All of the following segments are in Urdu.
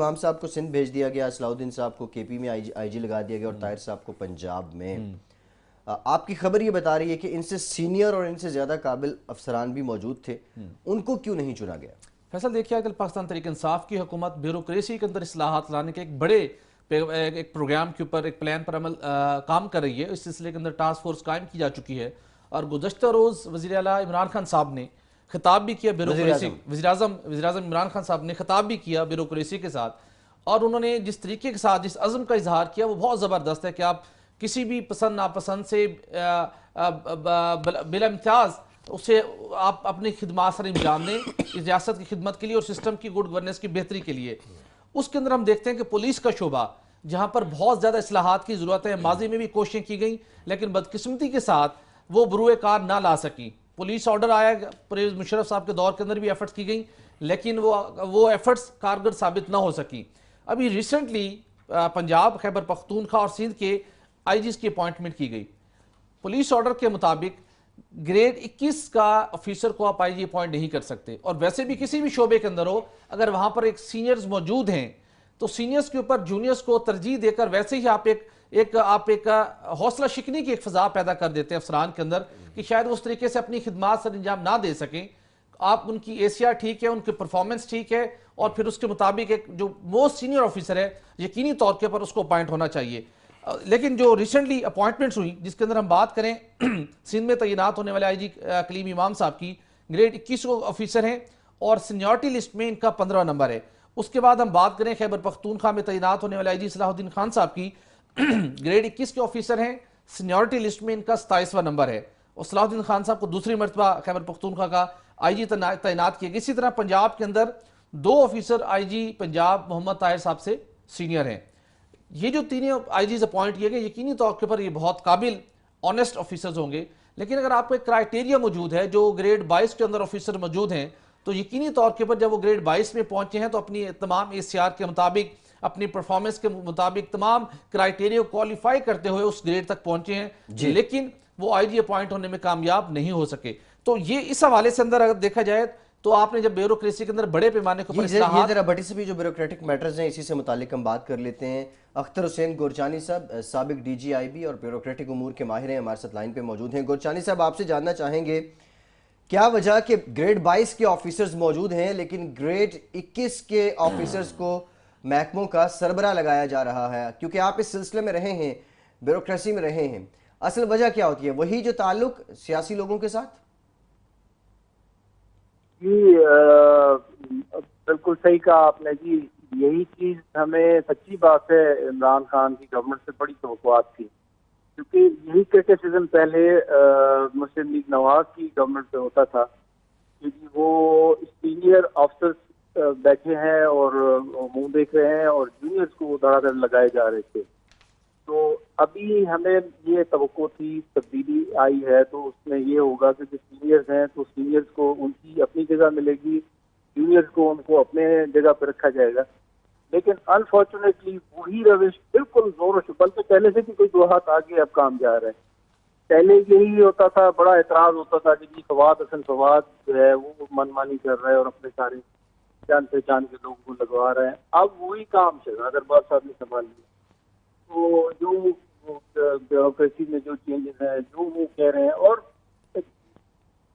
امام صاحب کو سندھ بھیج دیا گیا، صلاح الدین صاحب کو کے پی میں آئی جی لگا دیا گیا اور طاہر صاحب کو پنجاب میں. آپ کی خبر یہ بتا رہی ہے کہ ان سے سینئر اور ان سے زیادہ قابل افسران بھی موجود تھے، ان کو کیوں نہیں چنا گیا؟ فیصل دیکھیے اگر پاکستان تحریک انصاف کی حکومت بیوروکریسی کے اندر اصلاحات لانے کے ایک بڑے ایک پروگرام کے اوپر ایک پلان پر عمل کام کر رہی ہے، اس سلسلے کے اندر ٹاسک فورس قائم کی جا چکی ہے، اور گزشتہ روز وزیر اعلیٰ عمران خان صاحب نے خطاب بھی کیا بیوروکریسی، وزیر اعظم عمران خان صاحب نے خطاب بھی کیا بیوروکریسی کے ساتھ، اور انہوں نے جس طریقے کے ساتھ جس عزم کا اظہار کیا وہ بہت زبردست ہے کہ آپ کسی بھی پسند ناپسند سے بلا امتیاز اسے آپ اپنی خدمات سر انجام دیں ریاست کی خدمت کے لیے اور سسٹم کی گڈ گورننس کی بہتری کے لیے. اس کے اندر ہم دیکھتے ہیں کہ پولیس کا شعبہ جہاں پر بہت زیادہ اصلاحات کی ضرورت ہے، ماضی میں بھی کوششیں کی گئیں لیکن بدقسمتی کے ساتھ وہ بروئے کار نہ لا سکی. پولیس آرڈر آیا پرویز مشرف صاحب کے دور کے اندر بھی ایفرٹس کی گئیں لیکن وہ ایفرٹس کارگر ثابت نہ ہو سکی. ابھی ریسنٹلی پنجاب، خیبر پختونخوا اور سندھ کے آئی جیز کی اپوائنٹمنٹ کی گئی. پولیس آرڈر کے مطابق گریڈ 21 کا آفیسر کو آپ آئی جی اپوائنٹ نہیں کر سکتے، اور ویسے بھی کسی بھی شعبے کے اندر ہو اگر وہاں پر ایک سینئرز موجود ہیں تو سینئرز کے اوپر جونیئرز کو ترجیح دے کر ویسے ہی آپ ایک حوصلہ شکنی کی ایک فضا پیدا کر دیتے ہیں افسران کے اندر کہ شاید وہ اس طریقے سے اپنی خدمات سر انجام نہ دے سکیں. آپ ان کی ACR ٹھیک ہے، ان کی پرفارمنس ٹھیک ہے، اور پھر اس کے مطابق ایک جو موسٹ سینئر آفیسر ہے یقینی طور کے پر اس کو اپوائنٹ ہونا چاہیے. لیکن جو ریسنٹلی اپوائنٹمنٹس ہوئی جس کے اندر ہم بات کریں سندھ میں تعینات ہونے والے آئی جی کلیم امام صاحب کی گریڈ 21 آفیسر ہیں اور سینیورٹی لسٹ میں ان کا 15 نمبر ہے. اس کے بعد ہم بات کریں خیبر پختونخوا میں تعینات ہونے والے آئی جی صلاح الدین خان صاحب کی گریڈ 21 کے آفیسر ہیں، سینیورٹی لسٹ میں ان کا 27واں نمبر ہے، اور صلاح الدین خان صاحب کو دوسری مرتبہ خیبر پختونخوا کا آئی جی تعینات کیا گیا. اسی طرح پنجاب کے اندر 2 آفیسر آئی جی پنجاب محمد طاہر صاحب سے سینئر ہیں. یہ جو تینوں آئی جیز اپوائنٹ کیے گئے یقینی طور کے پر یہ بہت قابل آنیسٹ آفیسرز ہوں گے، لیکن اگر آپ کو ایک کرائیٹیریا موجود ہے جو گریڈ 22 کے اندر آفیسر موجود ہیں تو یقینی طور کے پر جب وہ گریڈ 22 میں پہنچے ہیں تو اپنی تمام ACR کے مطابق اپنی پرفارمنس کے مطابق تمام کرائیٹیریا کوالیفائی کرتے ہوئے اس گریڈ تک پہنچے ہیں لیکن وہ آئی جی اپوائنٹ ہونے میں کامیاب نہیں ہو سکے. تو یہ اس حوالے سے اندر اگر دیکھا جائے تو آپ نے جب بیوروکریسی کے اندر بڑے پیمانے کے اوپر اصلاحات، یہ ذرا بٹی سے بھی جو بیوروکریٹک میٹرز ہیں اسی سے متعلق ہم بات کر لیتے ہیں. اختر حسین گورچانی صاحب سابق DGIB اور بیوروکریٹک امور کے ماہر ہیں، ہمارے ساتھ لائن پہ موجود ہیں. گورچانی صاحب آپ سے جاننا چاہیں گے کیا وجہ کہ گریڈ 22 کے آفیسرز موجود ہیں لیکن گریڈ 21 کے آفیسرز کو محکموں کا سربراہ لگایا جا رہا ہے؟ کیونکہ آپ اس سلسلے میں رہے ہیں، بیوروکریسی میں رہے ہیں، اصل وجہ کیا ہوتی ہے؟ وہی جو تعلق سیاسی لوگوں کے ساتھ؟ جی بالکل صحیح کہا آپ نے جی. یہی چیز ہمیں سچی بات ہے عمران خان کی گورنمنٹ سے بڑی توقعات تھی، کیونکہ یہی کرٹیسزم پہلے مسلم لیگ نواز کی گورنمنٹ پہ ہوتا تھا کہ وہ سینئر آفیسرز بیٹھے ہیں اور منہ دیکھ رہے ہیں اور جونیئرز کو دھڑا دھڑ لگائے جا رہے تھے. تو ابھی ہمیں یہ توقع تھی، تبدیلی آئی ہے تو اس میں یہ ہوگا کہ جو سینئرز ہیں تو سینئرز کو ان کی اپنی جگہ ملے گی، جونیئرز کو ان کو اپنے جگہ پہ رکھا جائے گا. لیکن انفارچونیٹلی وہی روش بالکل زور و شبل سے پہلے سے بھی کوئی 2 ہاتھ آگے اب کام جا رہا ہے. پہلے یہی ہوتا تھا، بڑا اعتراض ہوتا تھا کہ جی فواد حسن فواد جو ہے وہ من مانی کر رہا ہے اور اپنے سارے جان پہچان کے لوگوں کو لگوا رہے ہیں. اب وہی کام شہزاد ارباز صاحب نے سنبھال لیا. تو جو بیوروکریسی میں جو چینجز ہیں جو وہ کہہ رہے ہیں، اور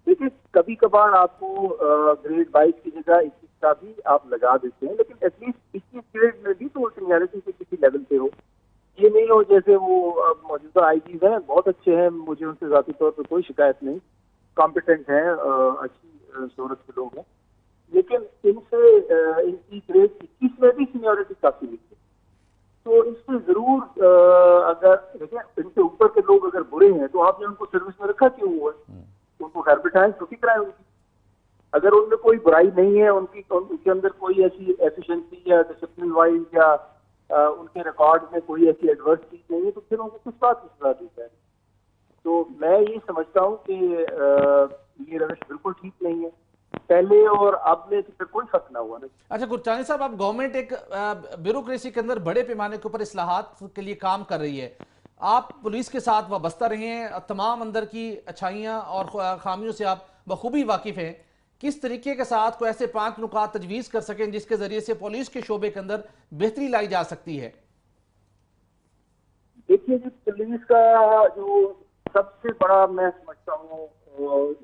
دیکھیے کبھی کبھار آپ کو گریڈ 22 کی جگہ 21 کا بھی آپ لگا دیتے ہیں، لیکن ایٹ لیسٹ 21 گریڈ میں بھی تو سینیورٹی کے کسی لیول پہ ہو. یہ نہیں ہو جیسے وہ موجودہ آئی جیز ہیں، بہت اچھے ہیں، مجھے ان سے ذاتی طور پہ کوئی شکایت نہیں، کمپیٹنٹ ہیں، اچھی صورت کے لوگ ہیں، لیکن ان کی گریڈ 21 میں بھی سینیورٹی کافی نہیں ہے. تو اس سے ضرور اگر دیکھیں ان سے اوپر کے لوگ اگر برے ہیں تو آپ نے ان کو سروس میں رکھا کیوں ہوا ہے؟ ان کو گھر بٹھائیں، چھٹی کرائیں ان کی. اگر ان میں کوئی برائی نہیں ہے، ان کے اندر کوئی ایسی ایفیشنسی یا ڈسپلن وائز یا ان کے ریکارڈ میں کوئی ایسی ایڈورس چیز نہیں ہے تو پھر ان کو کس بات کی سزا دی جائے؟ تو میں یہ سمجھتا ہوں کہ یہ روش بالکل ٹھیک نہیں ہے. پہلے اور اب میں پھر کوئی فرق نہ ہوا. اچھا گورچانی صاحب، اب گورنمنٹ ایک بیوروکریسی کے اندر بڑے پیمانے کے اوپر اصلاحات کے لیے کام کر رہی ہے، آپ پولیس کے ساتھ وابستہ رہے ہیں، تمام اندر کی اچھائیاں اور خامیوں سے آپ بخوبی واقف ہیں. کس طریقے کے ساتھ کوئی ایسے 5 نکات تجویز کر سکیں جس کے ذریعے سے پولیس کے شعبے کے اندر بہتری لائی جا سکتی ہے؟ دیکھیے جی، پولیس کا جو سب سے بڑا میں سمجھتا ہوں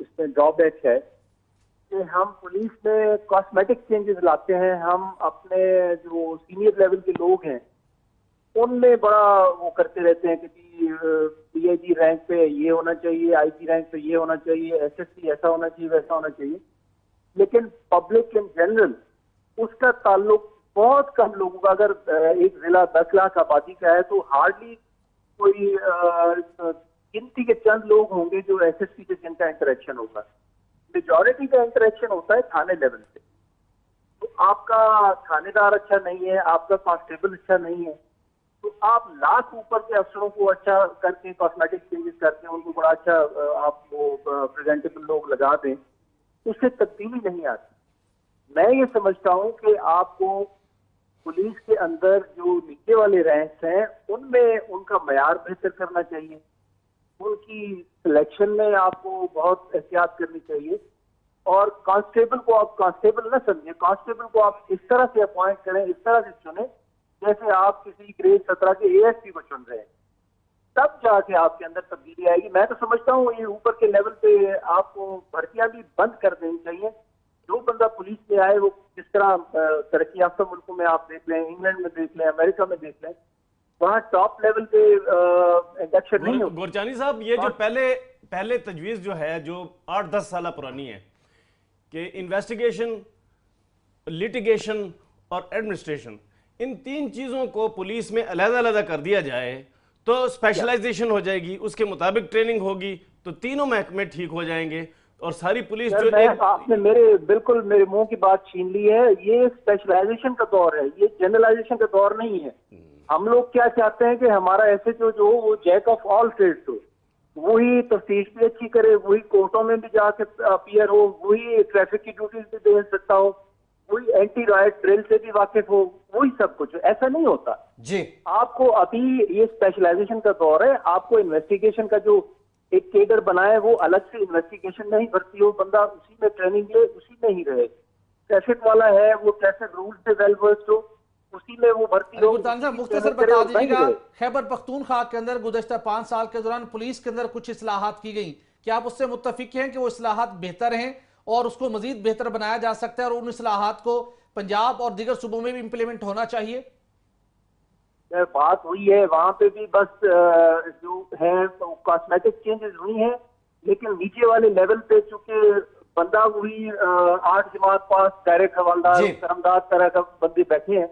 اس میں ڈرا بیک ہے کہ ہم پولیس میں کاسمیٹک چینجز لاتے ہیں. ہم اپنے جو سینئر لیول کے لوگ ہیں ان میں بڑا وہ کرتے رہتے ہیں کہ پی آئی جی رینک پہ یہ ہونا چاہیے, آئی جی رینک پہ یہ ہونا چاہیے, ایس ایس سی ایسا ہونا چاہیے, ویسا ہونا چاہیے. لیکن پبلک ان جنرل اس کا تعلق بہت کم لوگوں کا, اگر ایک ضلع 10 لاکھ آبادی کا ہے تو ہارڈلی کوئی گنتی کے چند لوگ ہوں گے جو ایس ایس پی سے جن کا انٹریکشن ہوگا. میجورٹی کا انٹریکشن ہوتا ہے تھانے لیول سے. تو آپ کا تھانے دار اچھا نہیں ہے, آپ کا کانسٹیبل اچھا نہیں ہے, تو آپ لاکھ اوپر کے افسروں کو اچھا کر کے کاسمیٹک چینجز کرتے ہیں, ان کو بڑا اچھا آپ وہ پریزنٹیبل لوگ لگا دیں, اس سے تبدیلی نہیں آتی. میں یہ سمجھتا ہوں کہ آپ کو پولیس کے اندر جو نیچے والے رینکس ہیں ان میں ان کا معیار بہتر کرنا چاہیے. ان کی سلیکشن میں آپ کو بہت احتیاط کرنی چاہیے. اور کانسٹیبل کو آپ کانسٹیبل نہ سمجھیں, کانسٹیبل کو آپ اس طرح سے اپوائنٹ کریں, اس طرح سے چنیں جیسے آپ کسی گریڈ 17 کے اے ایس پی کو چن رہے ہیں. تب جا کے آپ کے اندر تبدیلی آئے گی. میں تو سمجھتا ہوں یہ اوپر کے لیول پہ آپ کو بھرتیاں بھی بند کر دینی چاہیے. جو بندہ پولیس میں آئے وہ جس طرح ترقی یافتہ ملکوں میں آپ دیکھ لیں, انگلینڈ میں دیکھ لیں, امریکہ میں دیکھ لیں, وہاں ٹاپ لیول پہ انڈکشن نہیں ہوتا. گورجانی صاحب, یہ جو پہلے تجویز جو ہے جو 8-10 سالہ پرانی ہے کہ انویسٹیگیشن, لیٹیگیشن اور ایڈمنسٹریشن, ان 3 چیزوں کو پولیس میں علیحدہ علیحدہ کر دیا جائے تو اسپیشلائزیشن ہو جائے گی, اس کے مطابق ٹریننگ ہوگی تو تینوں محکمے ٹھیک ہو جائیں گے اور ساری پولیس جو آپ نے بالکل میرے منہ کی بات چھین لی ہے. یہ اسپیشلائزیشن کا دور ہے, یہ جنرلائزیشن کا دور نہیں ہے. ہم لوگ کیا چاہتے ہیں کہ ہمارا ایس ایچ او جو ہو وہ جیک آف آل ٹریڈز ہو, وہی تفتیش بھی اچھی کرے, وہی کورٹوں میں بھی جا کے اپیئر ہو, وہی ٹریفک کی ڈیوٹیز بھی دے سکتا ہو, وہی اینٹی رائٹ ڈرل سے بھی واقف ہو, وہی سب کچھ. ایسا نہیں ہوتا جی. آپ کو ابھی یہ اسپیشلائزیشن کا دور ہے. آپ کو انویسٹیگیشن کا جو ایک کیڈر بنائے وہ الگ سے انویسٹیگیشن نہیں بھرتی ہو, بندہ اسی میں ٹریننگ لے, اسی میں ہی رہے. ٹریفک والا ہے وہ ٹریفک رول سے ویل ورسڈ ہو, اسی میں وہ بھرتی ہو. مختصر بتا دیجیے گا, خیبر پختونخوا کے اندر گزشتہ 5 سال کے دوران پولیس کے اندر کچھ اصلاحات کی گئیں, کیا آپ اس سے متفق ہیں کہ وہ اصلاحات بہتر ہیں اور اس کو مزید بہتر بنایا جا سکتا ہے اور ان اصلاحات کو پنجاب اور دیگر صوبوں میں بھی امپلیمنٹ ہونا چاہیے؟ بات ہوئی ہے وہاں پہ بھی, بس جو ہے کاسمیٹک چینجز ہوئی ہیں, لیکن نیچے والے لیول پہ چونکہ بندہ وہی 8 جماعت پاس ڈائریکٹ حوالدار کرمداد طرح کا بندے بیٹھے ہیں.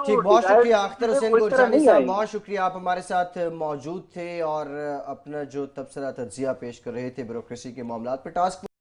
ٹھیک, بہت شکریہ اختر حسین گورجانی صاحب, بہت شکریہ, آپ ہمارے ساتھ موجود تھے اور اپنا جو تبصرہ تجزیہ پیش کر رہے تھے بیوروکریسی کے معاملات پہ. ٹاسک